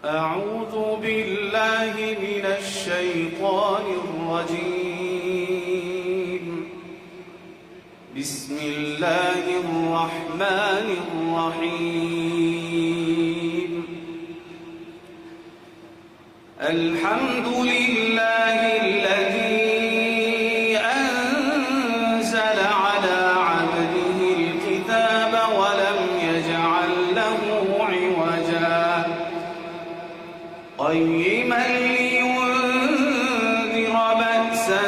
أعوذ بالله من الشيطان الرجيم. بسم الله الرحمن الرحيم. الحمد لله الذي أنزل على عبده الكتاب ولم يجعل له عوجا قيما لينذر بأسا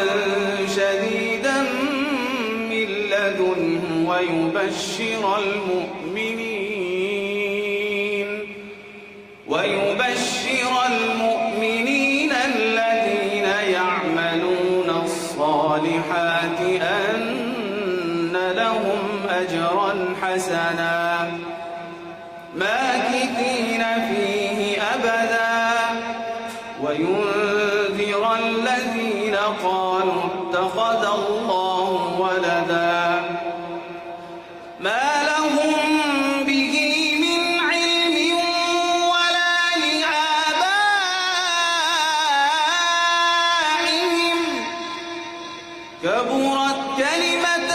شديدا من لدنه ويبشر المؤمنين الذين يعملون الصالحات أن لهم أجرا حسنا ماكثين فيه أبدا وينذر الذين قالوا اتخذ الله ولدا ما لهم به من علم ولا لآبائهم كبرت كلمة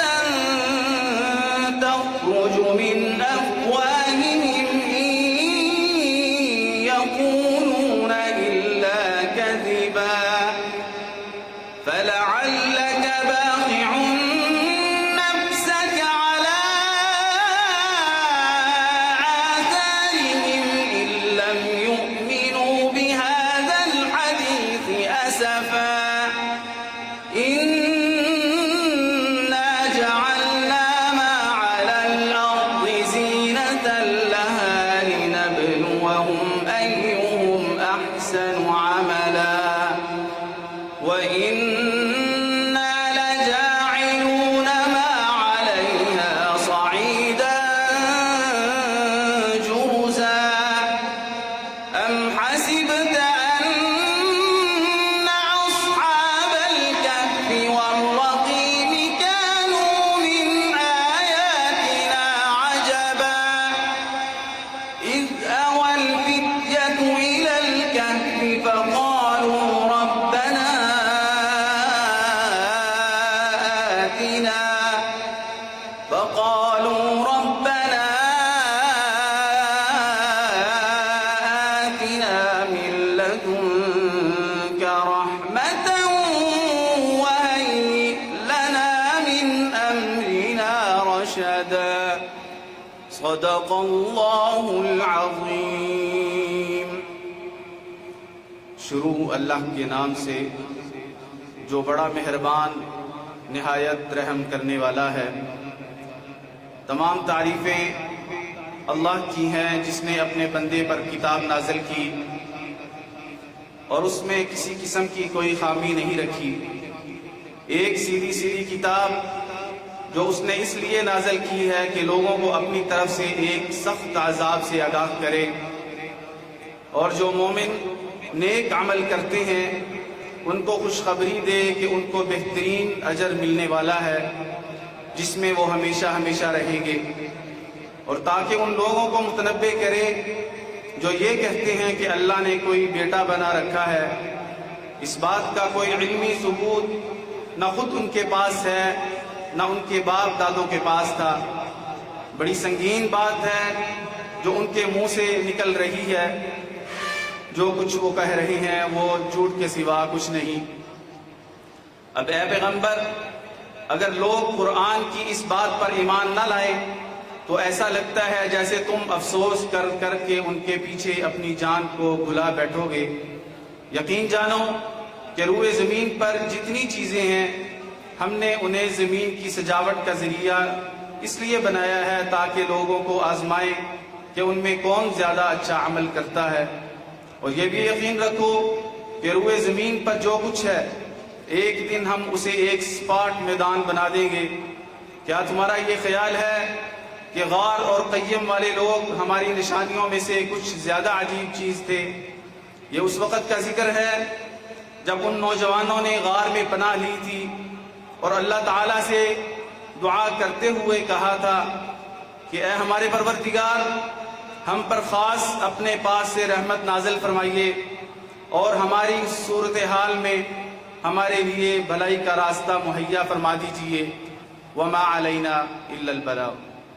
تخرج من أفواههم إن يقولون إلا كذبا فلعلك باخع نفسك على آثارهم إن لم يؤمنوا بهذا الحديث أسفا إنا جعلنا ما على الأرض زينة لها لنبلوهم أيهم أحسن عملا وإنا لجاعلون ما عليها صعيدا جرزا أم حسبت أن أصحاب الكهف والرقيم كانوا من آياتنا عجبا إذ أوى الفتية إلى الكهف فقالوا ربنا آتنا من لدنك رحمة وهيئ لنا من أمرنا رشدا صدق الله العظيم. शुरू अल्लाह के नाम से जो बड़ा मेहरबान निहायत रहम करने वाला है। तमाम तारीफ़ें अल्लाह की हैं जिसने अपने बंदे पर किताब नाज़िल की और उसमें किसी किस्म की कोई खामी नहीं रखी। एक सीधी सीधी किताब जो उसने इसलिए नाज़िल की है कि लोगों को अपनी तरफ से एक सख्त अज़ाब से आगाह करे और जो मोमिन नेक अमल करते हैं उनको खुशखबरी दे कि उनको बेहतरीन अजर मिलने वाला है जिसमें वो हमेशा हमेशा रहेंगे। और ताकि उन लोगों को मुतनब्बे करे जो ये कहते हैं कि अल्लाह ने कोई बेटा बना रखा है। इस बात का कोई इल्मी सबूत न खुद उनके पास है न उनके बाप दादों के पास था। बड़ी संगीन बात है जो उनके मुंह से निकल रही है। जो कुछ वो कह रहे हैं वो झूठ के सिवा कुछ नहीं। अब ऐ पैगंबर, अगर लोग कुरान की इस बात पर ईमान न लाए तो ऐसा लगता है जैसे तुम अफसोस कर करके उनके पीछे अपनी जान को भुला बैठोगे। यकीन जानो कि रूए ज़मीन पर जितनी चीज़ें हैं हमने उन्हें ज़मीन की सजावट का ज़रिया इसलिए बनाया है ताकि लोगों को आजमाए कि उनमें कौन ज़्यादा अच्छा अमल करता है। और ये भी यकीन रखो कि रूए ज़मीन पर जो कुछ है एक दिन हम उसे एक स्पॉट मैदान बना देंगे। क्या तुम्हारा ये ख्याल है कि गार और क़य्यम वाले लोग हमारी निशानियों में से कुछ ज़्यादा अजीब चीज़ थे? ये उस वक़्त का जिक्र है जब उन नौजवानों ने गार में पनाह ली थी और अल्लाह ताला से दुआ करते हुए कहा था कि ऐ हमारे परवरदिगार, ہم پر خاص اپنے پاس سے رحمت نازل فرمائیے اور ہماری صورتحال میں ہمارے لیے بھلائی کا راستہ مہیا فرما دیجیے۔ وما علینا الا البلاغ۔